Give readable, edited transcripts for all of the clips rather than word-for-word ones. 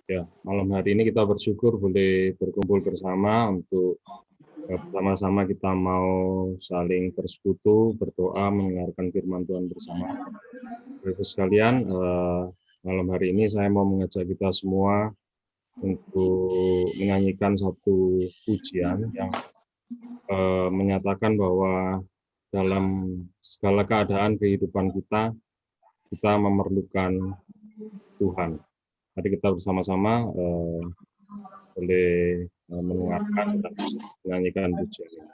Ya, malam hari ini kita bersyukur boleh berkumpul bersama untuk bersama-sama kita mau saling bersekutu, berdoa, mendengarkan firman Tuhan bersama. Bapak sekalian, malam hari ini saya mau mengajak kita semua untuk menyanyikan satu pujian yang menyatakan bahwa dalam segala keadaan kehidupan kita, kita memerlukan Tuhan. Mari kita bersama-sama boleh mendengarkan dan menyanyikan pujian ini.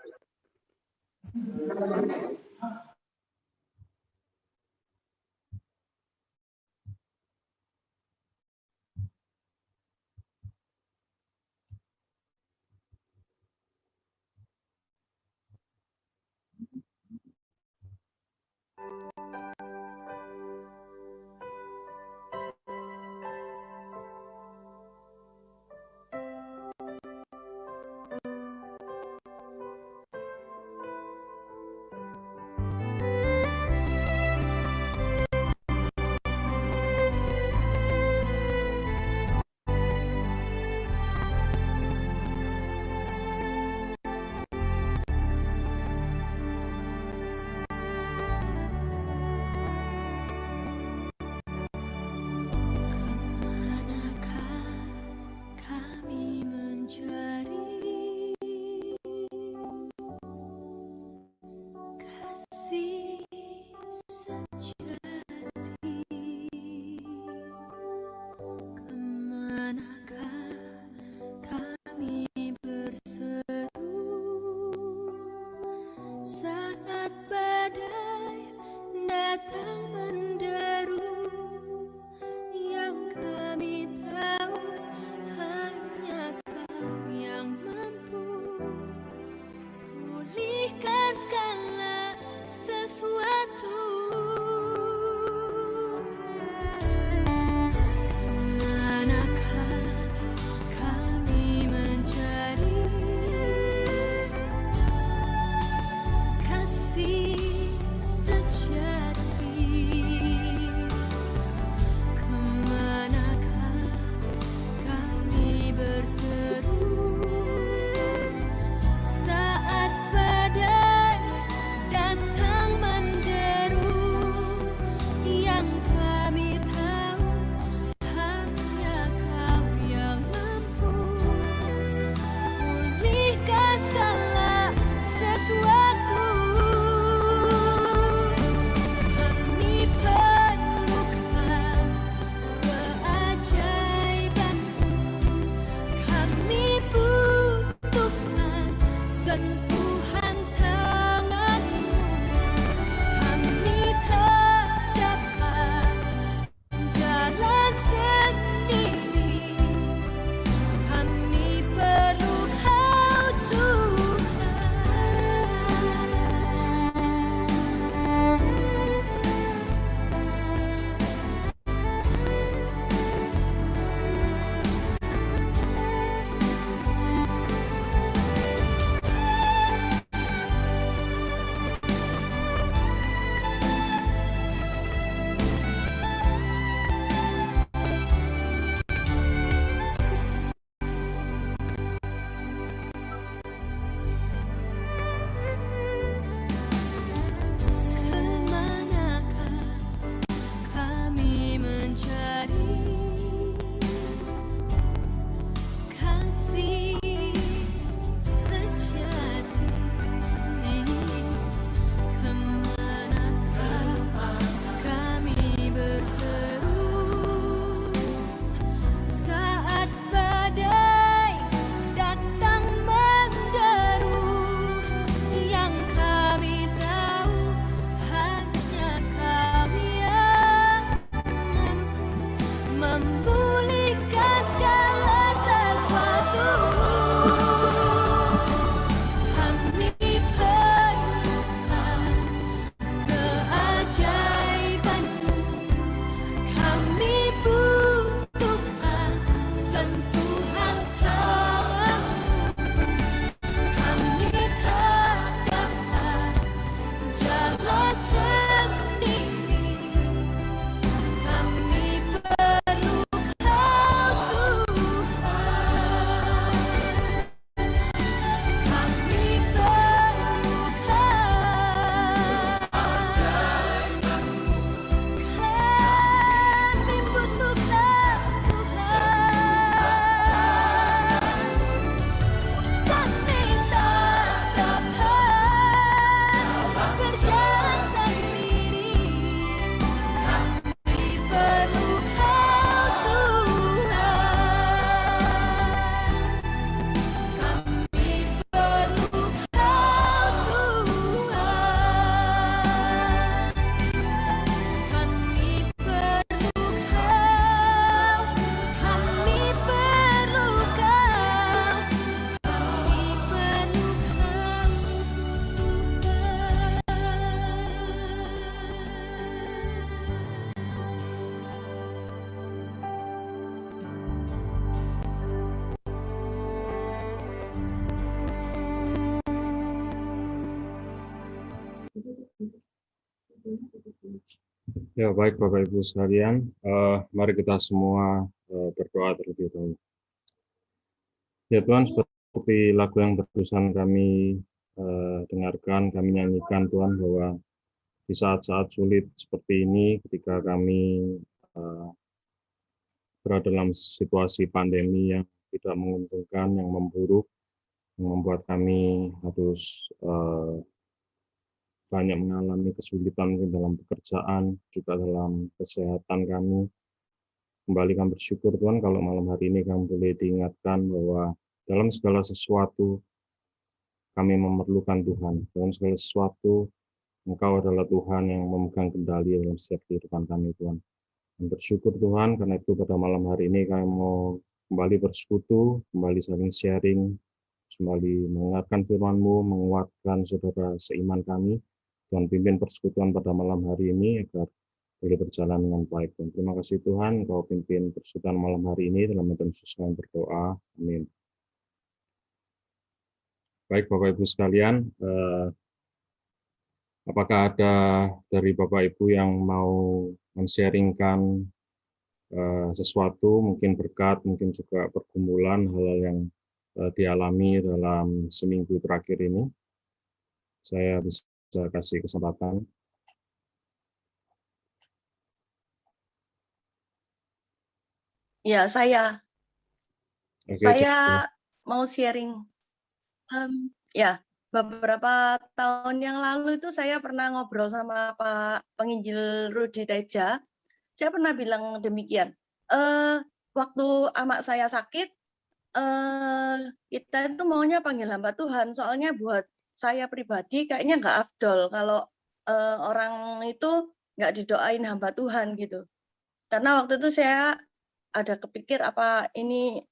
Ya, baik Bapak Ibu sekalian, mari kita semua berdoa terlebih dahulu. Ya Tuhan, seperti lagu yang barusan kami dengarkan, kami nyanyikan Tuhan, bahwa di saat-saat sulit seperti ini, ketika kami berada dalam situasi pandemi yang tidak menguntungkan, yang memburuk, yang membuat kami harus banyak mengalami kesulitan dalam pekerjaan, juga dalam kesehatan kami. Kembali kami bersyukur Tuhan kalau malam hari ini kami boleh diingatkan bahwa dalam segala sesuatu kami memerlukan Tuhan. Dalam segala sesuatu Engkau adalah Tuhan yang memegang kendali dalam setiap kehidupan kami Tuhan. Dan bersyukur Tuhan karena itu pada malam hari ini kami mau kembali bersekutu, kembali saling sharing, kembali mendengarkan firman-Mu, menguatkan saudara seiman kami. Tuhan pimpin persekutuan pada malam hari ini agar boleh berjalan dengan baik. Dan terima kasih Tuhan, Engkau pimpin persekutuan malam hari ini dalam nama Yesus kami berdoa. Amin. Baik Bapak Ibu sekalian, apakah ada dari Bapak Ibu yang mau men-sharingkan sesuatu, mungkin berkat, mungkin juga pergumulan, hal-hal yang dialami dalam seminggu terakhir ini? Saya bisa kasih kesempatan. Ya, saya Oke, mau sharing. Ya, beberapa tahun yang lalu itu saya pernah ngobrol sama Pak Penginjil Rudi Teja. Saya pernah bilang demikian. Waktu amak saya sakit, kita itu maunya panggil hamba Tuhan. Soalnya buat saya pribadi kayaknya nggak afdol kalau orang itu nggak didoain hamba Tuhan gitu. Karena waktu itu saya ada kepikir apa ini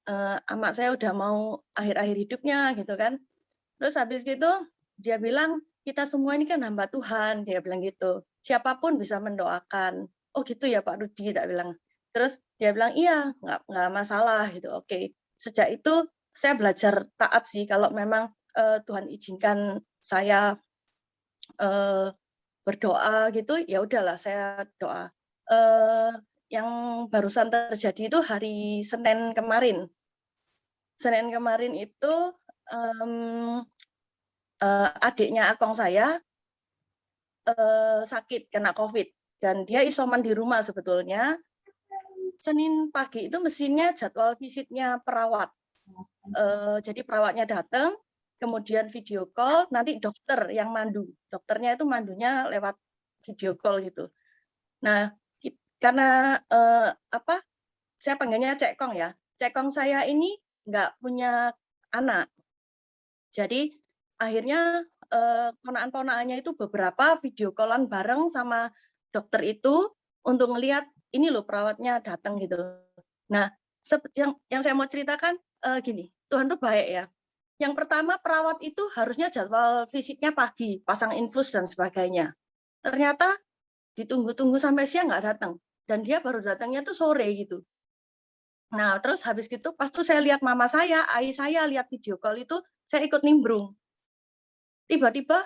amak saya udah mau akhir-akhir hidupnya gitu kan. Terus habis gitu dia bilang, kita semua ini kan hamba Tuhan, dia bilang gitu. Siapapun bisa mendoakan. Oh gitu ya Pak Rudi, tak bilang. Terus dia bilang, iya, nggak masalah gitu. Oke. Sejak itu saya belajar taat sih, kalau memang Tuhan izinkan saya berdoa gitu, ya udahlah saya doa. Yang barusan terjadi itu hari Senin kemarin. Senin kemarin itu adiknya akong saya sakit kena COVID dan dia isoman di rumah sebetulnya. Senin pagi itu mesinnya jadwal visitnya perawat. Jadi perawatnya datang, kemudian video call, nanti dokter yang mandu. Dokternya itu mandunya lewat video call gitu. Nah, karena saya panggilnya Cekong ya. Cekong saya ini nggak punya anak. Jadi akhirnya ponaan-ponaannya itu beberapa video callan bareng sama dokter itu untuk ngelihat ini loh perawatnya datang gitu. Nah, yang saya mau ceritakan gini, Tuhan tuh baik ya. Yang pertama perawat itu harusnya jadwal visitnya pagi, pasang infus dan sebagainya. Ternyata ditunggu-tunggu sampai siang nggak datang. Dan dia baru datangnya tuh sore gitu. Nah, terus habis gitu pas tuh saya lihat mama saya, ayah saya lihat video call itu, saya ikut nimbrung. Tiba-tiba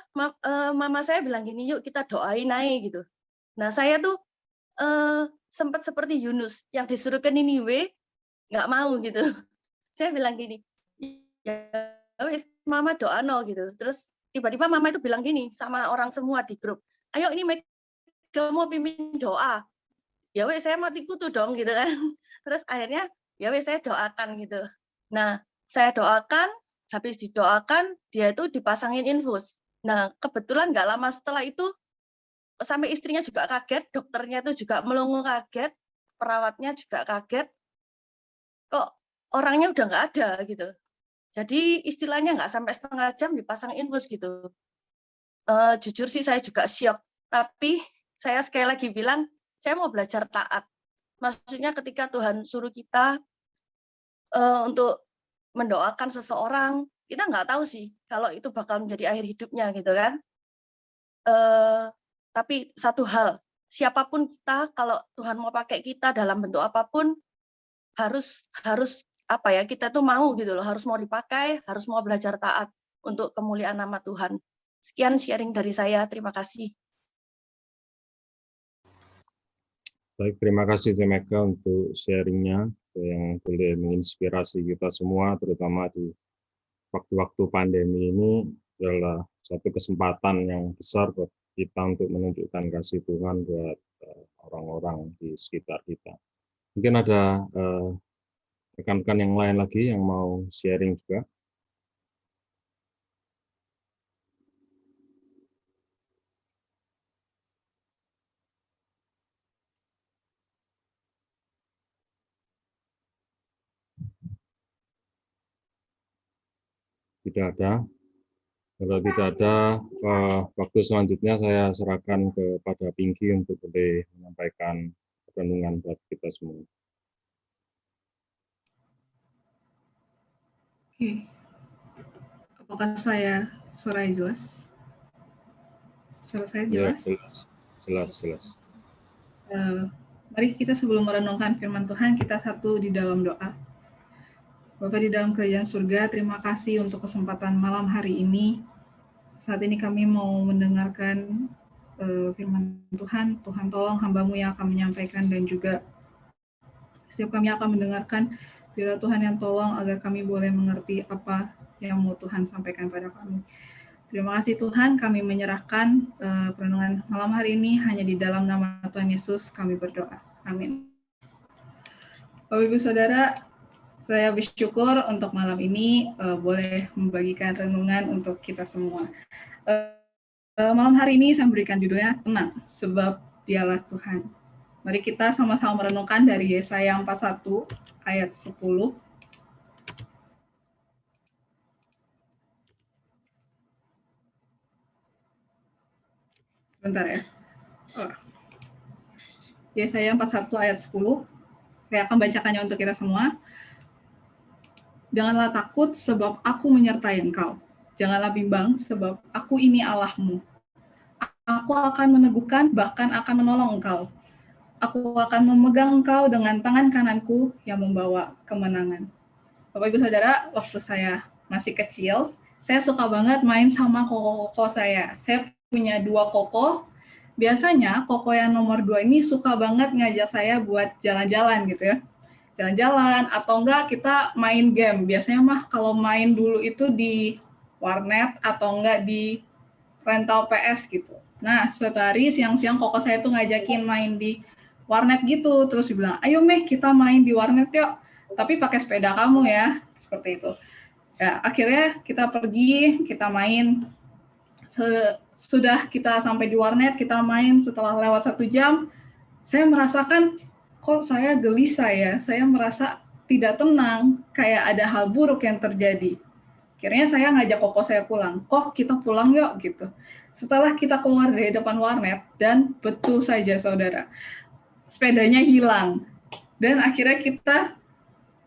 mama saya bilang gini, yuk kita doain naik gitu. Nah, saya tuh sempat seperti Yunus yang disuruh ke Niniwe, nggak mau gitu. Saya bilang gini, ya wis mama doa no gitu. Terus tiba-tiba mama itu bilang gini sama orang semua di grup, ayo ini Mega mau pimpin doa. Ya wes saya mati kutu dong gitu kan. Terus akhirnya ya wes saya doakan gitu. Nah, saya doakan, habis didoakan dia itu dipasangin infus. Nah, kebetulan nggak lama setelah itu sampai istrinya juga kaget, dokternya itu juga melongo kaget, perawatnya juga kaget, kok orangnya udah nggak ada gitu. Jadi istilahnya nggak sampai setengah jam dipasang infus gitu. Jujur sih saya juga syok, tapi saya sekali lagi bilang, saya mau belajar taat. Maksudnya ketika Tuhan suruh kita untuk mendoakan seseorang, kita nggak tahu sih kalau itu bakal menjadi akhir hidupnya gitu kan. Tapi satu hal, siapapun kita, kalau Tuhan mau pakai kita dalam bentuk apapun, harus apa ya, kita tuh mau gitu loh, harus mau dipakai, harus mau belajar taat untuk kemuliaan nama Tuhan. Sekian sharing dari saya, terima kasih. Baik, terima kasih Temeka untuk sharingnya yang boleh menginspirasi kita semua, terutama di waktu-waktu pandemi ini adalah satu kesempatan yang besar buat kita untuk menunjukkan kasih Tuhan buat orang-orang di sekitar kita. Mungkin ada rekan-rekan yang lain lagi yang mau sharing juga. Tidak ada. Kalau tidak ada, waktu selanjutnya saya serahkan kepada Pinky untuk boleh menyampaikan renungan buat kita semua. Oke. Apakah suara jelas? Suara saya jelas? Ya, jelas. Mari kita sebelum merenungkan firman Tuhan, kita satu di dalam doa. Bapa di dalam kerajaan surga, terima kasih untuk kesempatan malam hari ini. Saat ini kami mau mendengarkan firman Tuhan. Tuhan tolong hamba-Mu yang akan menyampaikan dan juga setiap kami akan mendengarkan firman Tuhan yang tolong agar kami boleh mengerti apa yang mau Tuhan sampaikan pada kami. Terima kasih Tuhan, kami menyerahkan perenungan malam hari ini hanya di dalam nama Tuhan Yesus kami berdoa. Amin. Bapak Ibu Saudara, saya bersyukur untuk malam ini boleh membagikan renungan untuk kita semua. Malam hari ini saya memberikan judulnya Tenang, sebab Dialah Tuhan. Mari kita sama-sama merenungkan dari Yesaya 41 ayat 10. Bentar ya. Yesaya 41 ayat 10. Saya akan bacakannya untuk kita semua. Janganlah takut sebab aku menyertai engkau. Janganlah bimbang sebab aku ini Allahmu. Aku akan meneguhkan bahkan akan menolong engkau. Aku akan memegang engkau dengan tangan kananku yang membawa kemenangan. Bapak Ibu Saudara, waktu saya masih kecil, saya suka banget main sama koko-koko saya. Saya punya 2 koko. Biasanya koko yang nomor 2 ini suka banget ngajak saya buat jalan-jalan gitu ya. Jalan-jalan atau enggak kita main game. Biasanya mah kalau main dulu itu di warnet atau enggak di rental PS gitu. Nah, suatu hari siang-siang koko saya tuh ngajakin main di warnet gitu. Terus dibilang, ayo Meh kita main di warnet yuk. Tapi pakai sepeda kamu ya. Seperti itu. Ya, akhirnya kita pergi, kita main. Sudah kita sampai di warnet, kita main setelah lewat 1 jam, saya merasakan kok saya gelisah ya, saya merasa tidak tenang, kayak ada hal buruk yang terjadi. Akhirnya saya ngajak koko saya pulang, kok kita pulang yuk gitu. Setelah kita keluar dari depan warnet, dan betul saja saudara, sepedanya hilang. Dan akhirnya kita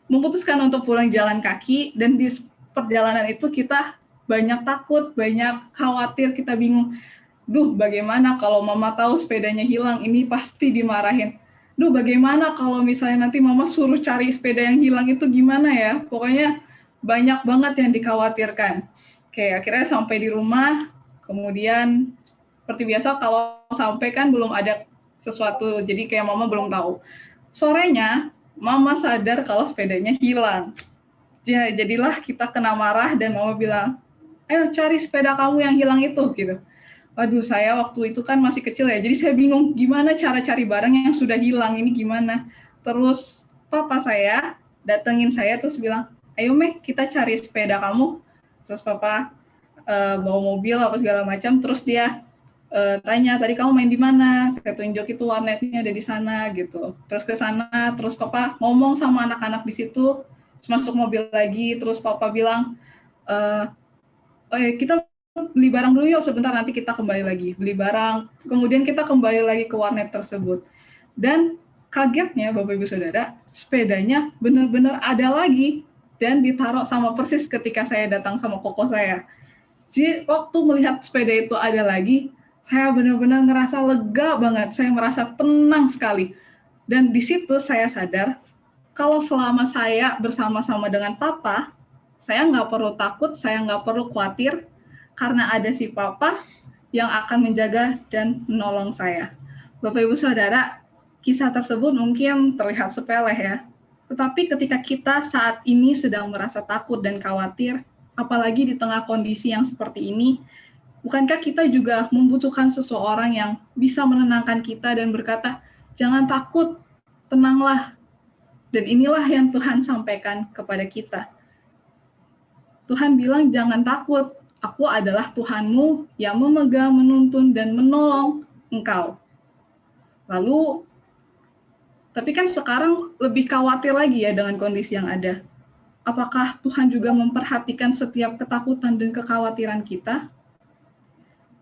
memutuskan untuk pulang jalan kaki, dan di perjalanan itu kita banyak takut, banyak khawatir, kita bingung. Duh, bagaimana kalau mama tahu sepedanya hilang, ini pasti dimarahin. Duh, bagaimana kalau misalnya nanti mama suruh cari sepeda yang hilang itu gimana ya? Pokoknya banyak banget yang dikhawatirkan. Oke, akhirnya sampai di rumah, kemudian seperti biasa kalau sampai kan belum ada sesuatu, jadi kayak mama belum tahu. Sorenya, mama sadar kalau sepedanya hilang. Ya, jadilah kita kena marah dan mama bilang, ayo cari sepeda kamu yang hilang itu, gitu. Waduh, saya waktu itu kan masih kecil ya, jadi saya bingung gimana cara cari barang yang sudah hilang, ini gimana. Terus papa saya datengin saya terus bilang, ayo Meh kita cari sepeda kamu. Terus papa bawa mobil apa segala macam, terus dia tanya, tadi kamu main di mana? Saya tunjuk itu warnetnya ada di sana gitu. Terus ke sana, terus papa ngomong sama anak-anak di situ, terus masuk mobil lagi, terus papa bilang, kita beli barang dulu yuk sebentar, nanti kita kembali lagi beli barang. Kemudian kita kembali lagi ke warnet tersebut. Dan kagetnya Bapak Ibu Saudara, sepedanya benar-benar ada lagi dan ditaruh sama persis ketika saya datang sama koko saya. Jadi waktu melihat sepeda itu ada lagi, saya benar-benar ngerasa lega banget, saya merasa tenang sekali. Dan di situ saya sadar, kalau selama saya bersama-sama dengan Papa, saya nggak perlu takut, saya nggak perlu khawatir, karena ada si Papa yang akan menjaga dan menolong saya. Bapak Ibu Saudara, Kisah tersebut mungkin terlihat sepele ya, tetapi ketika kita saat ini sedang merasa takut dan khawatir, apalagi di tengah kondisi yang seperti ini, bukankah kita juga membutuhkan seseorang yang bisa menenangkan kita dan berkata, "Jangan takut, tenanglah." Dan inilah yang Tuhan sampaikan kepada kita. Tuhan bilang, "Jangan takut, aku adalah Tuhanmu yang memegang, menuntun, dan menolong engkau." Lalu, tapi kan sekarang lebih khawatir lagi ya dengan kondisi yang ada. Apakah Tuhan juga memperhatikan setiap ketakutan dan kekhawatiran kita?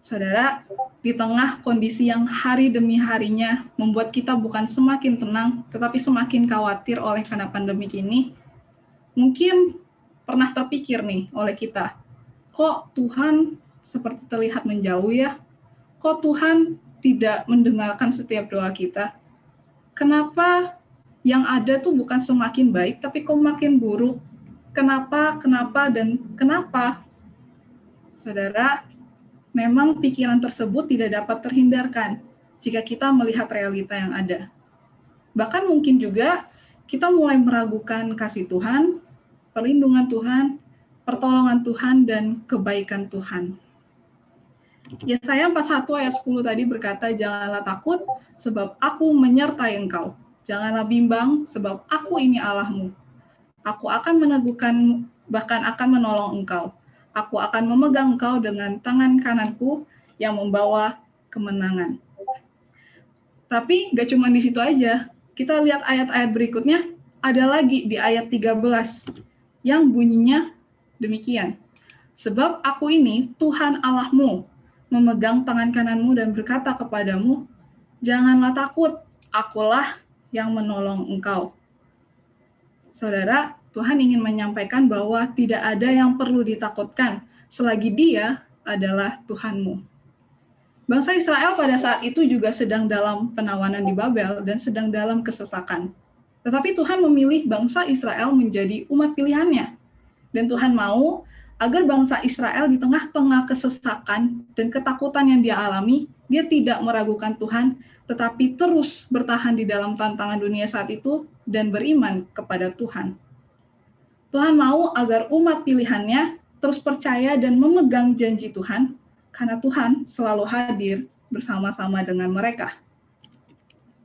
Saudara, di tengah kondisi yang hari demi harinya membuat kita bukan semakin tenang, tetapi semakin khawatir oleh karena pandemi ini, mungkin pernah terpikir nih oleh kita, kok Tuhan seperti terlihat menjauh ya? Kok Tuhan tidak mendengarkan setiap doa kita? Kenapa yang ada tuh bukan semakin baik, tapi kok makin buruk? Kenapa, dan kenapa? Saudara, memang pikiran tersebut tidak dapat terhindarkan jika kita melihat realita yang ada. Bahkan mungkin juga kita mulai meragukan kasih Tuhan, perlindungan Tuhan, pertolongan Tuhan, dan kebaikan Tuhan. Yesaya 41 ayat 10 tadi berkata, "Janganlah takut, sebab aku menyertai engkau. Janganlah bimbang, sebab aku ini Allahmu. Aku akan meneguhkan, bahkan akan menolong engkau. Aku akan memegang engkau dengan tangan kananku yang membawa kemenangan." Tapi gak cuma di situ aja. Kita lihat ayat-ayat berikutnya, ada lagi di ayat 13 yang bunyinya demikian. "Sebab aku ini Tuhan Allahmu, memegang tangan kananmu dan berkata kepadamu, janganlah takut, akulah yang menolong engkau." Saudara, Tuhan ingin menyampaikan bahwa tidak ada yang perlu ditakutkan selagi Dia adalah Tuhanmu. Bangsa Israel pada saat itu juga sedang dalam penawanan di Babel dan sedang dalam kesesakan. Tetapi Tuhan memilih bangsa Israel menjadi umat pilihannya. Dan Tuhan mau agar bangsa Israel di tengah-tengah kesesakan dan ketakutan yang dia alami, dia tidak meragukan Tuhan, tetapi terus bertahan di dalam tantangan dunia saat itu dan beriman kepada Tuhan. Tuhan mau agar umat pilihannya terus percaya dan memegang janji Tuhan, karena Tuhan selalu hadir bersama-sama dengan mereka.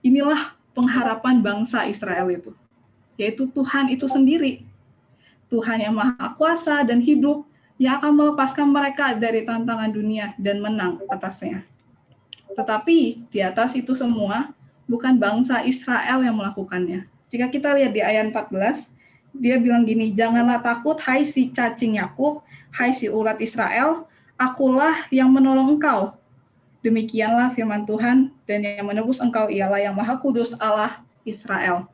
Inilah pengharapan bangsa Israel itu, yaitu Tuhan itu sendiri. Tuhan yang Maha Kuasa dan hidup yang akan melepaskan mereka dari tantangan dunia dan menang atasnya. Tetapi di atas itu semua, bukan bangsa Israel yang melakukannya. Jika kita lihat di ayat 14, dia bilang gini, "Janganlah takut, hai si cacing Yakub, hai si ulat Israel, akulah yang menolong engkau. Demikianlah firman Tuhan, dan yang menebus engkau ialah yang Maha Kudus Allah Israel."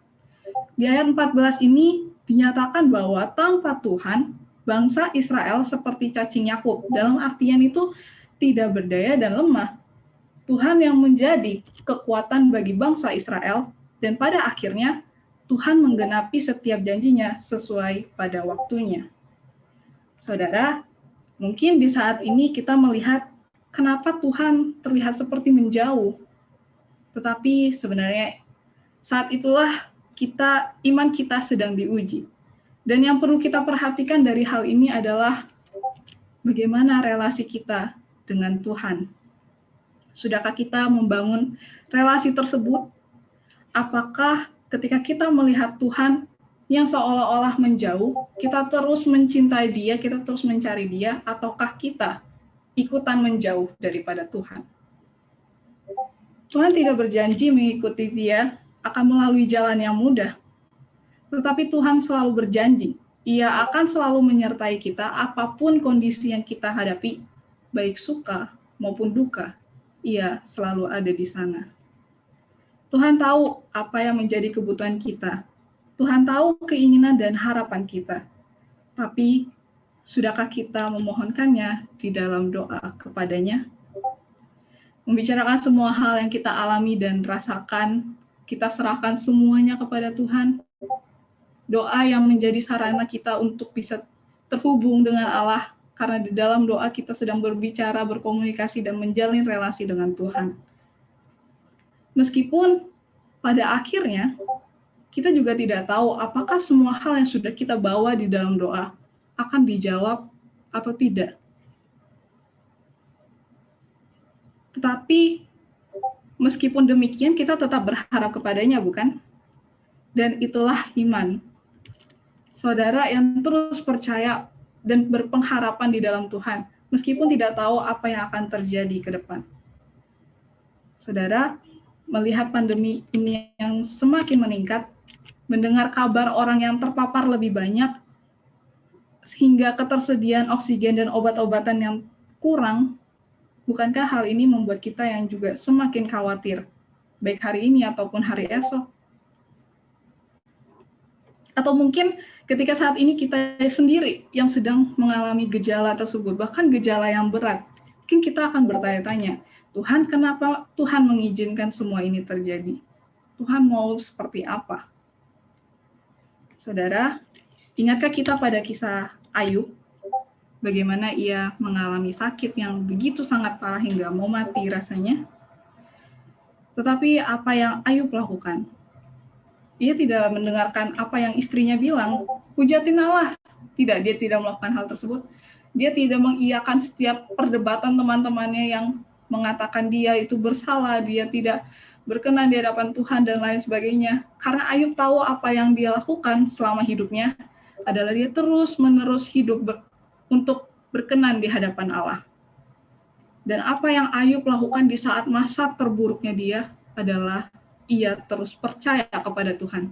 Di ayat 14 ini dinyatakan bahwa tanpa Tuhan, bangsa Israel seperti cacing Yakub. Dalam artian itu tidak berdaya dan lemah. Tuhan yang menjadi kekuatan bagi bangsa Israel, dan pada akhirnya Tuhan menggenapi setiap janjinya sesuai pada waktunya. Saudara, mungkin di saat ini kita melihat kenapa Tuhan terlihat seperti menjauh. Tetapi sebenarnya saat itulah iman kita sedang diuji. Dan yang perlu kita perhatikan dari hal ini adalah bagaimana relasi kita dengan Tuhan. Sudahkah kita membangun relasi tersebut? Apakah ketika kita melihat Tuhan yang seolah-olah menjauh, kita terus mencintai Dia, kita terus mencari Dia, ataukah kita ikutan menjauh daripada Tuhan? Tuhan tidak berjanji mengikuti Dia akan melalui jalan yang mudah. Tetapi Tuhan selalu berjanji, Ia akan selalu menyertai kita apapun kondisi yang kita hadapi, baik suka maupun duka, Ia selalu ada di sana. Tuhan tahu apa yang menjadi kebutuhan kita. Tuhan tahu keinginan dan harapan kita. Tapi, sudahkah kita memohonkannya di dalam doa kepadanya? Membicarakan semua hal yang kita alami dan rasakan, kita serahkan semuanya kepada Tuhan. Doa yang menjadi sarana kita untuk bisa terhubung dengan Allah, karena di dalam doa kita sedang berbicara, berkomunikasi, dan menjalin relasi dengan Tuhan. Meskipun pada akhirnya kita juga tidak tahu apakah semua hal yang sudah kita bawa di dalam doa akan dijawab atau tidak. Tetapi meskipun demikian kita tetap berharap kepadanya, bukan? Dan itulah iman. Saudara yang terus percaya dan berpengharapan di dalam Tuhan, meskipun tidak tahu apa yang akan terjadi ke depan. Saudara, melihat pandemi ini yang semakin meningkat, mendengar kabar orang yang terpapar lebih banyak, sehingga ketersediaan oksigen dan obat-obatan yang kurang, bukankah hal ini membuat kita yang juga semakin khawatir, baik hari ini ataupun hari esok? Atau mungkin ketika saat ini kita sendiri yang sedang mengalami gejala tersebut, bahkan gejala yang berat, mungkin kita akan bertanya-tanya, Tuhan, kenapa Tuhan mengizinkan semua ini terjadi? Tuhan mau seperti apa? Saudara, ingatkah kita pada kisah Ayub, bagaimana ia mengalami sakit yang begitu sangat parah hingga mau mati rasanya? Tetapi apa yang Ayub lakukan? Ia tidak mendengarkan apa yang istrinya bilang, hujatin Allah. Tidak, dia tidak melakukan hal tersebut. Dia tidak mengiyakan setiap perdebatan teman-temannya yang mengatakan dia itu bersalah, dia tidak berkenan di hadapan Tuhan, dan lain sebagainya. Karena Ayub tahu apa yang dia lakukan selama hidupnya adalah dia terus-menerus hidup untuk berkenan di hadapan Allah. Dan apa yang Ayub lakukan di saat masa terburuknya dia adalah ia terus percaya kepada Tuhan.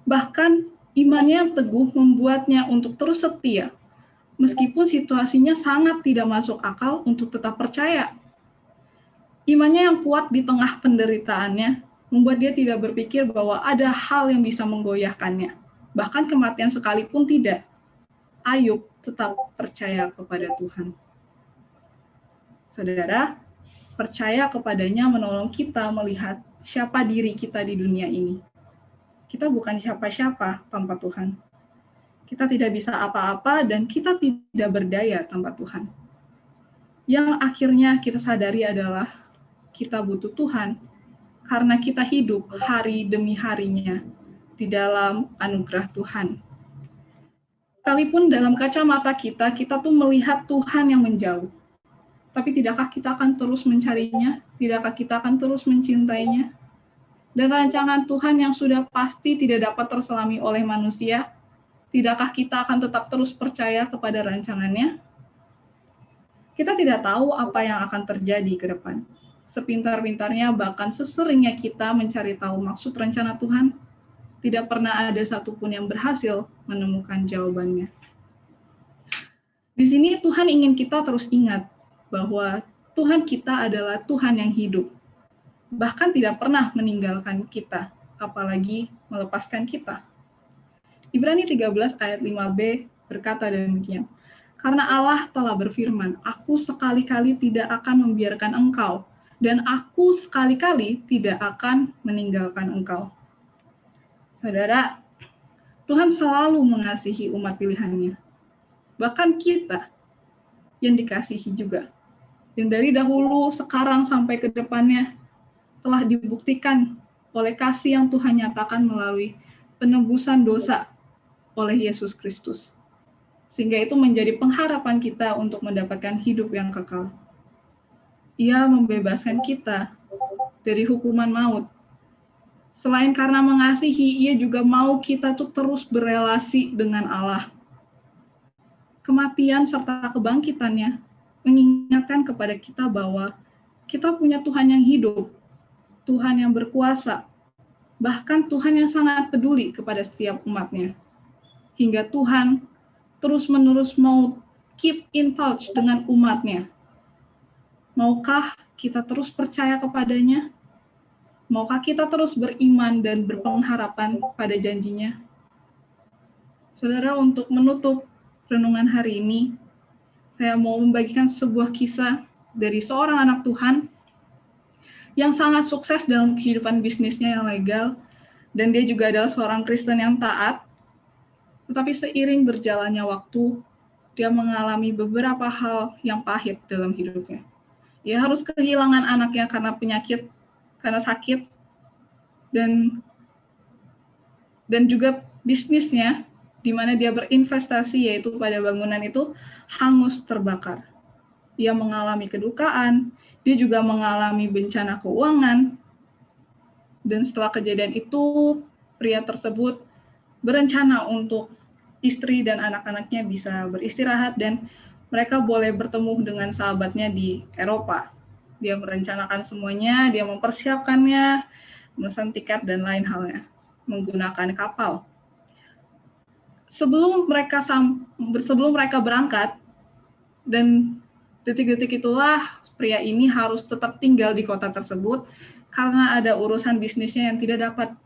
Bahkan imannya yang teguh membuatnya untuk terus setia, meskipun situasinya sangat tidak masuk akal untuk tetap percaya. Imannya yang kuat di tengah penderitaannya membuat dia tidak berpikir bahwa ada hal yang bisa menggoyahkannya. Bahkan kematian sekalipun tidak. Ayub tetap percaya kepada Tuhan. Saudara, percaya kepadanya menolong kita melihat siapa diri kita di dunia ini. Kita bukan siapa-siapa tanpa Tuhan. Kita tidak bisa apa-apa dan kita tidak berdaya tanpa Tuhan. Yang akhirnya kita sadari adalah kita butuh Tuhan karena kita hidup hari demi harinya di dalam anugerah Tuhan. Sekalipun dalam kacamata kita tuh melihat Tuhan yang menjauh. Tapi tidakkah kita akan terus mencarinya? Tidakkah kita akan terus mencintainya? Dan rancangan Tuhan yang sudah pasti tidak dapat terselami oleh manusia, tidakkah kita akan tetap terus percaya kepada rancangannya? Kita tidak tahu apa yang akan terjadi ke depan. Sepintar-pintarnya, bahkan seseringnya kita mencari tahu maksud rencana Tuhan, tidak pernah ada satupun yang berhasil menemukan jawabannya. Di sini Tuhan ingin kita terus ingat bahwa Tuhan kita adalah Tuhan yang hidup, bahkan tidak pernah meninggalkan kita, apalagi melepaskan kita. Ibrani 13 ayat 5b berkata demikian, karena Allah telah berfirman, aku sekali-kali tidak akan membiarkan engkau, dan aku sekali-kali tidak akan meninggalkan engkau. Saudara, Tuhan selalu mengasihi umat pilihannya, bahkan kita yang dikasihi juga. Dan dari dahulu, sekarang, sampai ke depannya, telah dibuktikan oleh kasih yang Tuhan nyatakan melalui penebusan dosa oleh Yesus Kristus. Sehingga itu menjadi pengharapan kita untuk mendapatkan hidup yang kekal. Ia membebaskan kita dari hukuman maut. Selain karena mengasihi, ia juga mau kita tuh terus berelasi dengan Allah. Kematian serta kebangkitannya mengingatkan kepada kita bahwa kita punya Tuhan yang hidup, Tuhan yang berkuasa, bahkan Tuhan yang sangat peduli kepada setiap umatnya. Hingga Tuhan terus-menerus mau keep in touch dengan umatnya. Maukah kita terus percaya kepadanya? Maukah kita terus beriman dan berpengharapan pada janjinya? Saudara, untuk menutup renungan hari ini, saya mau membagikan sebuah kisah dari seorang anak Tuhan yang sangat sukses dalam kehidupan bisnisnya yang legal, dan dia juga adalah seorang Kristen yang taat. Tetapi seiring berjalannya waktu, dia mengalami beberapa hal yang pahit dalam hidupnya. Ia harus kehilangan anaknya karena penyakit, karena sakit. dan juga bisnisnya di mana dia berinvestasi yaitu pada bangunan itu hangus terbakar. Dia mengalami kedukaan, dia juga mengalami bencana keuangan, dan setelah kejadian itu pria tersebut berencana untuk istri dan anak-anaknya bisa beristirahat dan mereka boleh bertemu dengan sahabatnya di Eropa. Dia merencanakan semuanya, dia mempersiapkannya, memesan tiket dan lain halnya menggunakan kapal. Sebelum mereka berangkat, dan detik-detik itulah pria ini harus tetap tinggal di kota tersebut karena ada urusan bisnisnya yang tidak dapat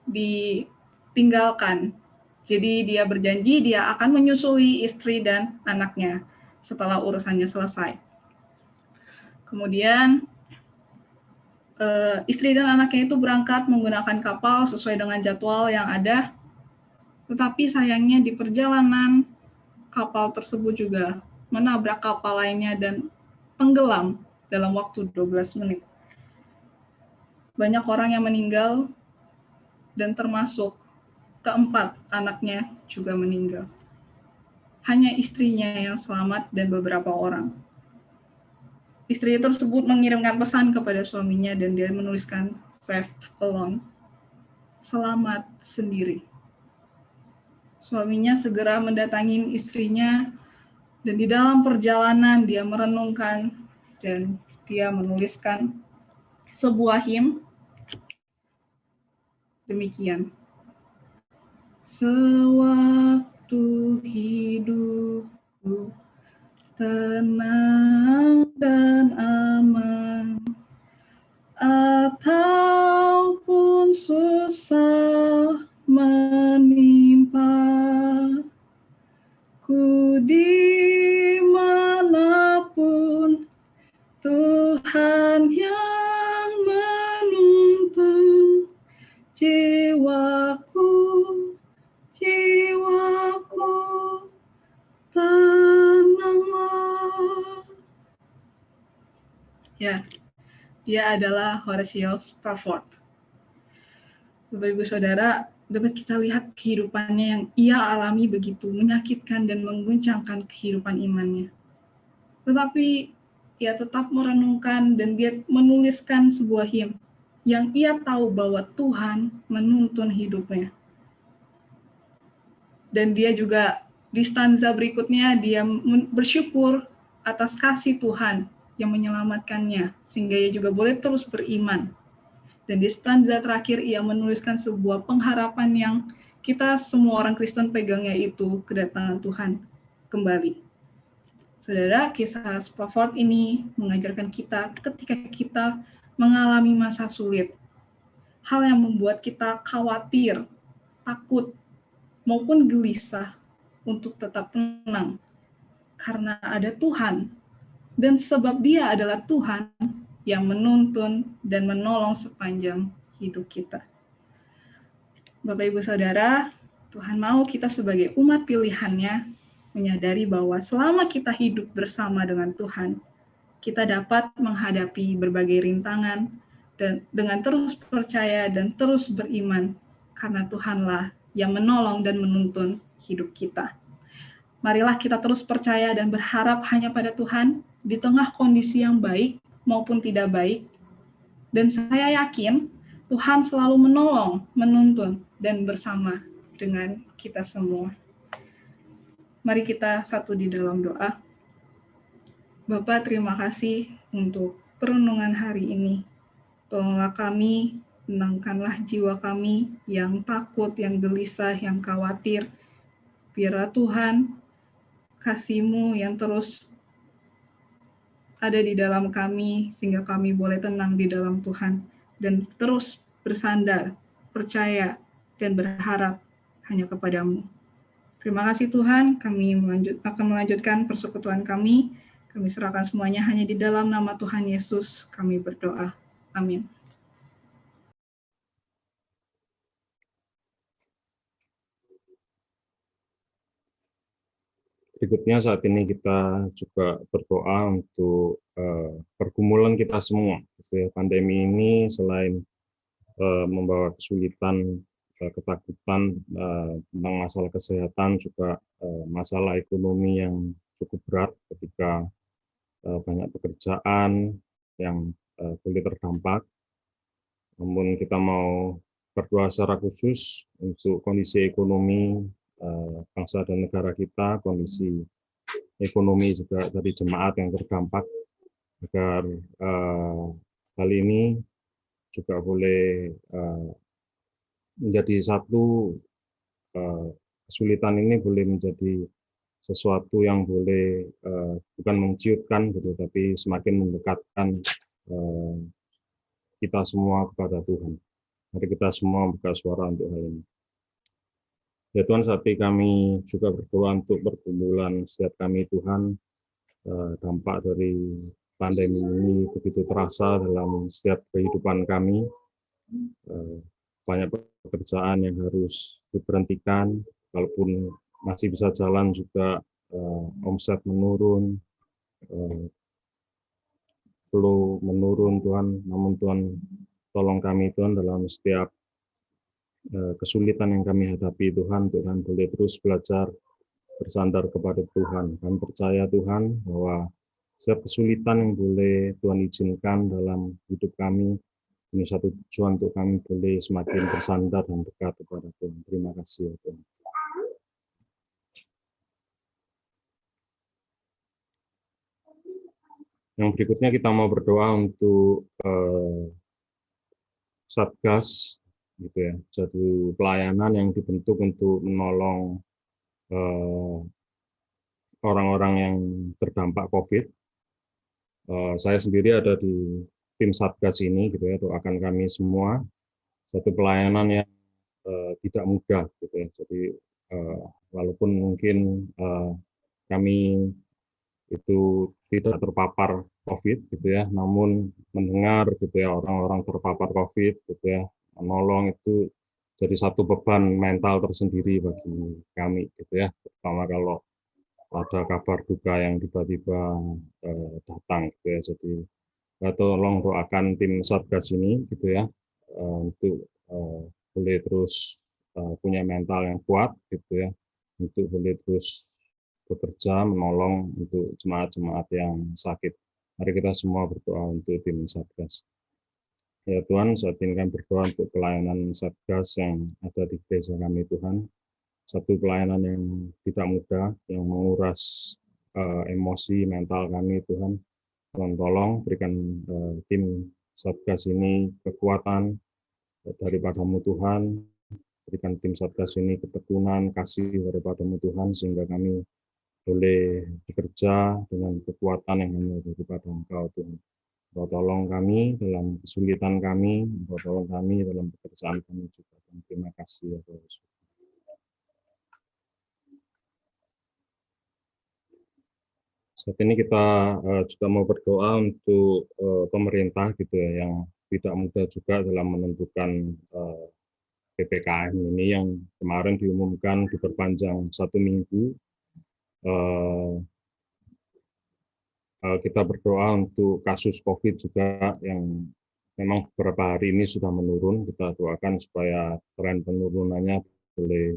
ditinggalkan. Jadi dia berjanji dia akan menyusui istri dan anaknya setelah urusannya selesai. Kemudian istri dan anaknya itu berangkat menggunakan kapal sesuai dengan jadwal yang ada. Tetapi sayangnya di perjalanan kapal tersebut juga menabrak kapal lainnya dan tenggelam dalam waktu 12 menit. Banyak orang yang meninggal dan termasuk keempat anaknya juga meninggal. Hanya istrinya yang selamat dan beberapa orang. Istri tersebut mengirimkan pesan kepada suaminya dan dia menuliskan "Saved alone", selamat sendiri. Suaminya segera mendatangi istrinya dan di dalam perjalanan dia merenungkan dan dia menuliskan sebuah hymn demikian. Sewaktu hidupku tenang dan aman, ataupun susah menimpa, ku dimanapun Tuhan yang menuntun jiwaku, tenanglah. Ya, dia adalah Horatio Spafford. Bapak Ibu Saudara, dapat kita lihat kehidupannya yang ia alami begitu menyakitkan dan mengguncangkan kehidupan imannya. Tetapi ia tetap merenungkan dan dia menuliskan sebuah hymn yang ia tahu bahwa Tuhan menuntun hidupnya. Dan dia juga di stanza berikutnya dia bersyukur atas kasih Tuhan yang menyelamatkannya sehingga ia juga boleh terus beriman. Dan di stanza terakhir ia menuliskan sebuah pengharapan yang kita semua orang Kristen pegangnya itu kedatangan Tuhan kembali. Saudara, kisah Spafford ini mengajarkan kita ketika kita mengalami masa sulit, hal yang membuat kita khawatir, takut, maupun gelisah untuk tetap tenang. Karena ada Tuhan, dan sebab Dia adalah Tuhan yang menuntun dan menolong sepanjang hidup kita. Bapak Ibu Saudara, Tuhan mau kita sebagai umat pilihan-Nya menyadari bahwa selama kita hidup bersama dengan Tuhan, kita dapat menghadapi berbagai rintangan dan dengan terus percaya dan terus beriman karena Tuhanlah yang menolong dan menuntun hidup kita. Marilah kita terus percaya dan berharap hanya pada Tuhan di tengah kondisi yang baik maupun tidak baik. Dan saya yakin Tuhan selalu menolong, menuntun, dan bersama dengan kita semua. Mari kita satu di dalam doa. Bapa, terima kasih untuk perenungan hari ini. Tolonglah kami, tenangkanlah jiwa kami yang takut, yang gelisah, yang khawatir. Biarlah Tuhan, kasih-Mu yang terus ada di dalam kami, sehingga kami boleh tenang di dalam Tuhan, dan terus bersandar, percaya, dan berharap hanya kepada-Mu. Terima kasih Tuhan, kami akan melanjutkan persekutuan kami. Kami serahkan semuanya hanya di dalam nama Tuhan Yesus, kami berdoa. Amin. Berikutnya saat ini kita juga berdoa untuk pergumulan kita semua. Pandemi ini selain membawa kesulitan, ketakutan tentang masalah kesehatan, juga masalah ekonomi yang cukup berat ketika banyak pekerjaan yang boleh terdampak. Namun kita mau berdoa secara khusus untuk kondisi ekonomi bangsa dan negara kita, kondisi ekonomi juga dari jemaat yang terdampak, agar hal ini juga boleh menjadi satu, kesulitan ini boleh menjadi sesuatu yang boleh bukan menciutkan gitu, tapi semakin mendekatkan kita semua kepada Tuhan. Mari kita semua buka suara untuk hal ini. Ya Tuhan, saat ini kami juga berdoa untuk pergumulan setiap kami Tuhan. Dampak dari pandemi ini begitu terasa dalam setiap kehidupan kami. Banyak pekerjaan yang harus diberhentikan, walaupun masih bisa jalan juga omset menurun, flow menurun Tuhan. Namun Tuhan, tolong kami Tuhan dalam setiap kesulitan yang kami hadapi Tuhan. Tuhan boleh terus belajar bersandar kepada Tuhan. Kami percaya Tuhan bahwa setiap kesulitan yang boleh Tuhan izinkan dalam hidup kami, ini satu tujuan untuk kami boleh semakin bersandar dan dekat kepada Tuhan. Terima kasih ya Tuhan. Yang berikutnya kita mau berdoa untuk Satgas, gitu ya, satu pelayanan yang dibentuk untuk menolong orang-orang yang terdampak COVID. Saya sendiri ada di tim Satgas ini, gitu ya, doakan kami semua. Satu pelayanan yang tidak mudah, gitu ya. Jadi walaupun mungkin kami itu tidak terpapar COVID, gitu ya, namun mendengar, gitu ya, orang-orang terpapar COVID, gitu ya, menolong itu jadi satu beban mental tersendiri bagi kami, gitu ya. Terutama kalau ada kabar duka yang tiba-tiba datang, gitu ya. Jadi tolong doakan tim Satgas ini, gitu ya, untuk boleh terus punya mental yang kuat, gitu ya, untuk boleh terus bekerja menolong untuk jemaat-jemaat yang sakit. Mari kita semua berdoa untuk tim Satgas. Ya Tuhan, saat ini kami berdoa untuk pelayanan Satgas yang ada di gereja kami Tuhan. Satu pelayanan yang tidak mudah, yang menguras emosi mental kami Tuhan. Tolong berikan tim Satgas ini kekuatan daripada-Mu Tuhan. Berikan tim Satgas ini ketekunan, kasih daripada-Mu Tuhan, sehingga kami boleh bekerja dengan kekuatan yang hanya daripada Engkau Tuhan. Engkau tolong kami dalam kesulitan kami, Engkau tolong kami dalam pekerjaan kami juga. Dan terima kasih ya Tuhan. Saat ini kita juga mau berdoa untuk pemerintah, gitu ya, yang tidak mudah juga dalam menentukan PPKM ini yang kemarin diumumkan diperpanjang 1 minggu. Kita berdoa untuk kasus COVID juga yang memang beberapa hari ini sudah menurun. Kita doakan supaya tren penurunannya boleh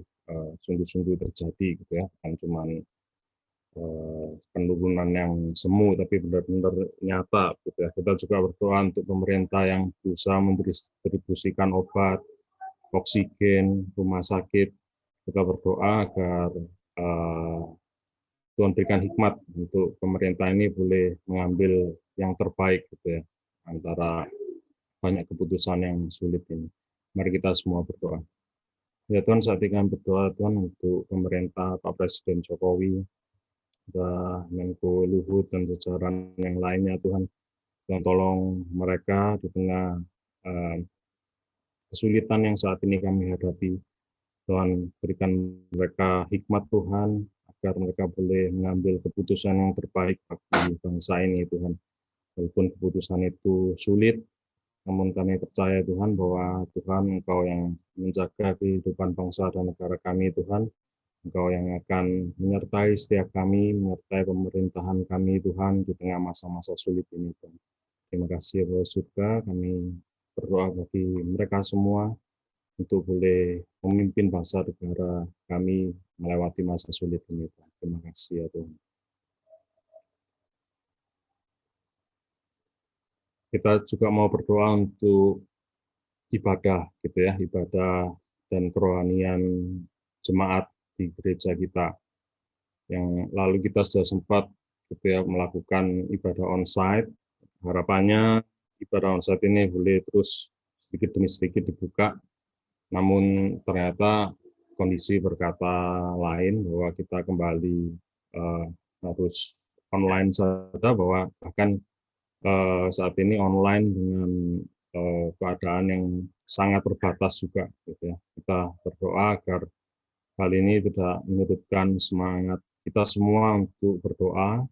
sungguh-sungguh terjadi, gitu ya, bukan cuma penurunan yang semu, tapi benar-benar nyata, gitu ya. Kita juga berdoa untuk pemerintah yang berusaha mendistribusikan obat, oksigen, rumah sakit. Kita berdoa agar Tuhan berikan hikmat untuk pemerintah ini boleh mengambil yang terbaik, gitu ya, antara banyak keputusan yang sulit ini. Mari kita semua berdoa. Ya Tuhan, saat ini kami berdoa Tuhan untuk pemerintah, Pak Presiden Jokowi, Menko Luhut dan jajaran yang lainnya Tuhan. Tuhan tolong mereka di tengah kesulitan yang saat ini kami hadapi. Tuhan berikan mereka hikmat Tuhan, agar mereka boleh mengambil keputusan yang terbaik bagi bangsa ini Tuhan. Walaupun keputusan itu sulit, namun kami percaya Tuhan bahwa Tuhan Engkau yang menjaga kehidupan bangsa dan negara kami Tuhan. Engkau yang akan menyertai setiap kami, menyertai pemerintahan kami Tuhan di tengah masa-masa sulit ini Tuhan. Terima kasih ya Bapak surga, kami berdoa bagi mereka semua untuk boleh memimpin bangsa negara kami melewati masa sulit ini. Terima kasih ya Tuhan. Kita juga mau berdoa untuk ibadah gitu ya, ibadah dan kerohanian jemaat di gereja kita. Yang lalu kita sudah sempat gitu ya melakukan ibadah onsite. Harapannya ibadah onsite ini boleh terus sedikit demi sedikit dibuka. Namun ternyata kondisi berkata lain bahwa kita kembali harus online saja, bahwa bahkan saat ini online dengan keadaan yang sangat terbatas juga gitu ya. Kita berdoa agar hal ini tidak menyurutkan semangat kita semua untuk berdoa.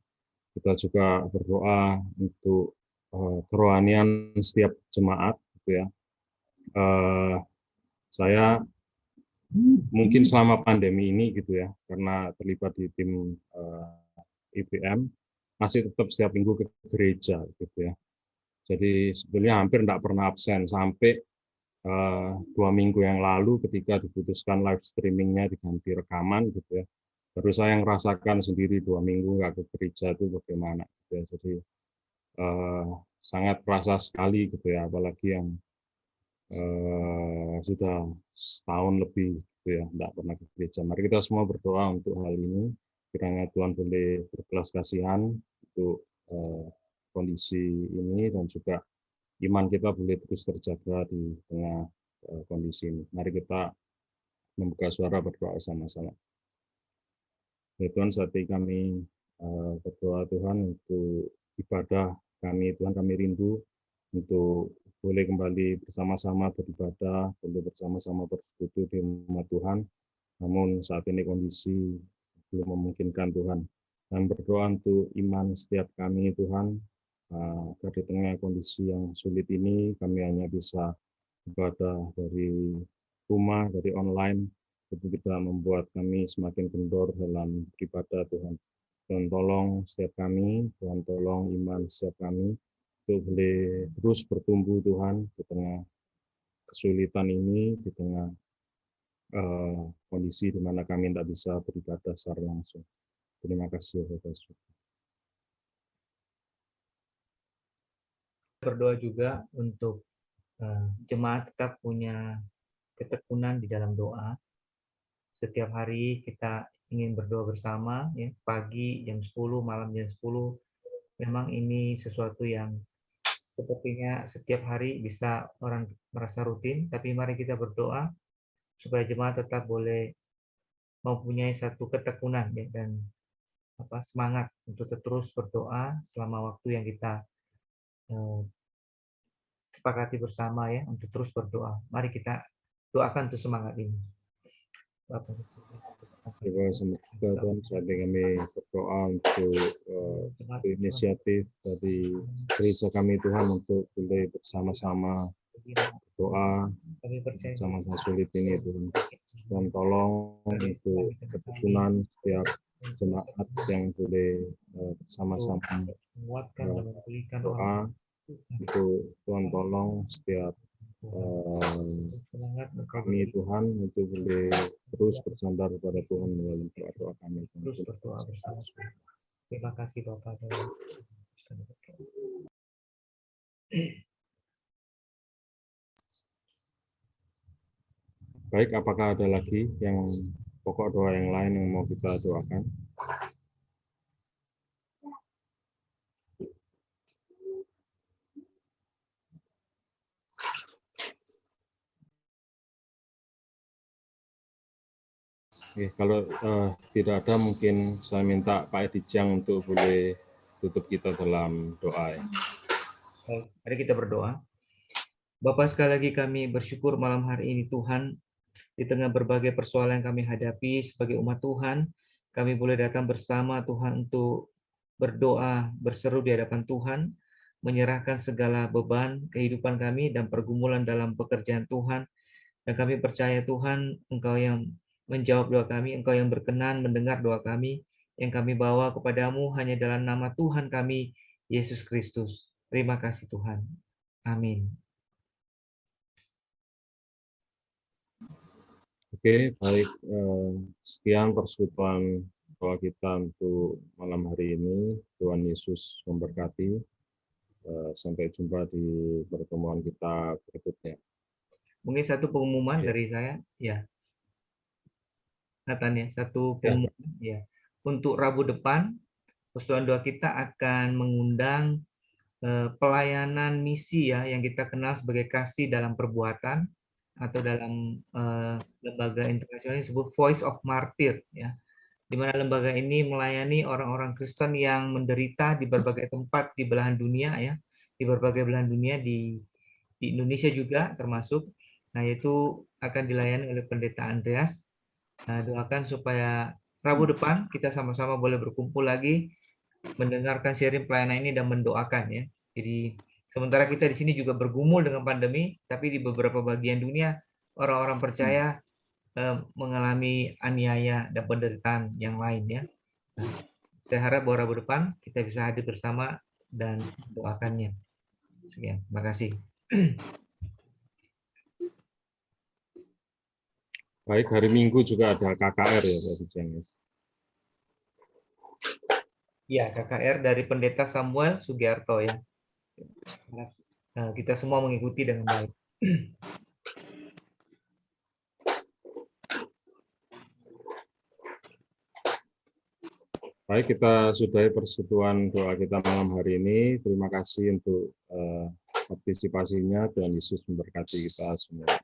Kita juga berdoa untuk kerohanian setiap jemaat gitu ya. Saya mungkin selama pandemi ini gitu ya, karena terlibat di tim IPM, masih tetap setiap minggu ke gereja gitu ya. Jadi sebetulnya hampir tidak pernah absen sampai 2 minggu yang lalu ketika diputuskan live streamingnya diganti rekaman gitu ya. Baru saya merasakan sendiri 2 minggu nggak ke gereja itu bagaimana gitu ya. Jadi sangat terasa sekali gitu ya, apalagi yang sudah setahun lebih gitu ya nggak pernah ke gereja. Mari kita semua berdoa untuk hal ini. Kiranya Tuhan boleh berbelas kasihan untuk kondisi ini dan juga iman kita boleh terus terjaga di tengah kondisi ini. Mari kita membuka suara berdoa sama-sama. Ya Tuhan, saat ini kami berdoa Tuhan untuk ibadah kami, Tuhan kami rindu untuk boleh kembali bersama-sama beribadah, boleh bersama-sama bersekutu di rumah Tuhan. Namun saat ini kondisi belum memungkinkan Tuhan. Dan berdoa untuk iman setiap kami Tuhan, agar di tengah kondisi yang sulit ini kami hanya bisa ibadah dari rumah, dari online, itu tidak membuat kami semakin kendor dalam beribadah Tuhan. Tuhan tolong setiap kami, Tuhan tolong iman setiap kami, untuk boleh terus bertumbuh Tuhan di tengah kesulitan ini, di tengah kondisi di mana kami tidak bisa beribadah secara langsung. Terima kasih Bapak. Berdoa juga untuk jemaat tetap punya ketekunan di dalam doa. Setiap hari kita ingin berdoa bersama, ya, pagi jam 10, malam jam 10. Memang ini sesuatu yang sepertinya setiap hari bisa orang merasa rutin, tapi mari kita berdoa supaya jemaat tetap boleh mempunyai satu ketekunan ya, dan semangat untuk terus berdoa selama waktu yang kita sepakati bersama ya, untuk terus berdoa. Mari kita doakan untuk semangat ini. Tuhan, saat ini kami berdoa untuk inisiatif dari gereja kami Tuhan untuk boleh bersama-sama berdoa sama-sama sulit ini Tuhan. Tuhan tolong untuk ketekunan setiap jemaat yang boleh bersama-sama berdoa. Untuk Tuhan tolong setiap kami Tuhan untuk boleh terus bersandar kepada Tuhan melalui doa kami. Terus berdoa bersama. Terima kasih Bapak. Baik, apakah ada lagi yang pokok doa yang lain yang mau kita doakan? Oke, kalau tidak ada mungkin saya minta Pak Edi Jang untuk boleh tutup kita dalam doa ya. Baik, mari kita berdoa. Bapak, sekali lagi kami bersyukur malam hari ini Tuhan, di tengah berbagai persoalan yang kami hadapi sebagai umat Tuhan, kami boleh datang bersama Tuhan untuk berdoa, berseru di hadapan Tuhan, menyerahkan segala beban kehidupan kami dan pergumulan dalam pekerjaan Tuhan. Dan kami percaya Tuhan, Engkau yang menjawab doa kami, Engkau yang berkenan mendengar doa kami, yang kami bawa kepadamu hanya dalam nama Tuhan kami, Yesus Kristus. Terima kasih Tuhan. Amin. Oke, baik. Sekian persekutuan doa kita untuk malam hari ini. Tuhan Yesus memberkati. Sampai jumpa di pertemuan kita berikutnya. Mungkin satu pengumuman Ya. dari saya, ya. Nathan ya, satu Ya. pengumuman ya. Untuk Rabu depan, persekutuan doa kita akan mengundang pelayanan misi ya yang kita kenal sebagai kasih dalam perbuatan atau dalam lembaga internasional disebut Voice of Martyr ya. Di mana lembaga ini melayani orang-orang Kristen yang menderita di berbagai tempat di belahan dunia ya, di berbagai belahan dunia di Indonesia juga termasuk. Nah, itu akan dilayani oleh Pendeta Andreas. Nah, doakan supaya Rabu depan kita sama-sama boleh berkumpul lagi, mendengarkan sharing pelayanan ini dan mendoakan ya. Jadi sementara kita di sini juga bergumul dengan pandemi, tapi di beberapa bagian dunia orang-orang percaya mengalami aniaya dan penderitaan yang lain ya. Nah, saya harap bahwa Rabu depan kita bisa hadir bersama dan doakannya. Sekian, terima kasih. Baik, hari Minggu juga ada KKR ya, Pak Dijang. Ya, KKR dari Pendeta Samuel Sugiarto ya. Nah, kita semua mengikuti dengan baik. Baik, kita sudahi persekutuan doa kita malam hari ini. Terima kasih untuk partisipasinya. Tuhan Yesus memberkati kita semua.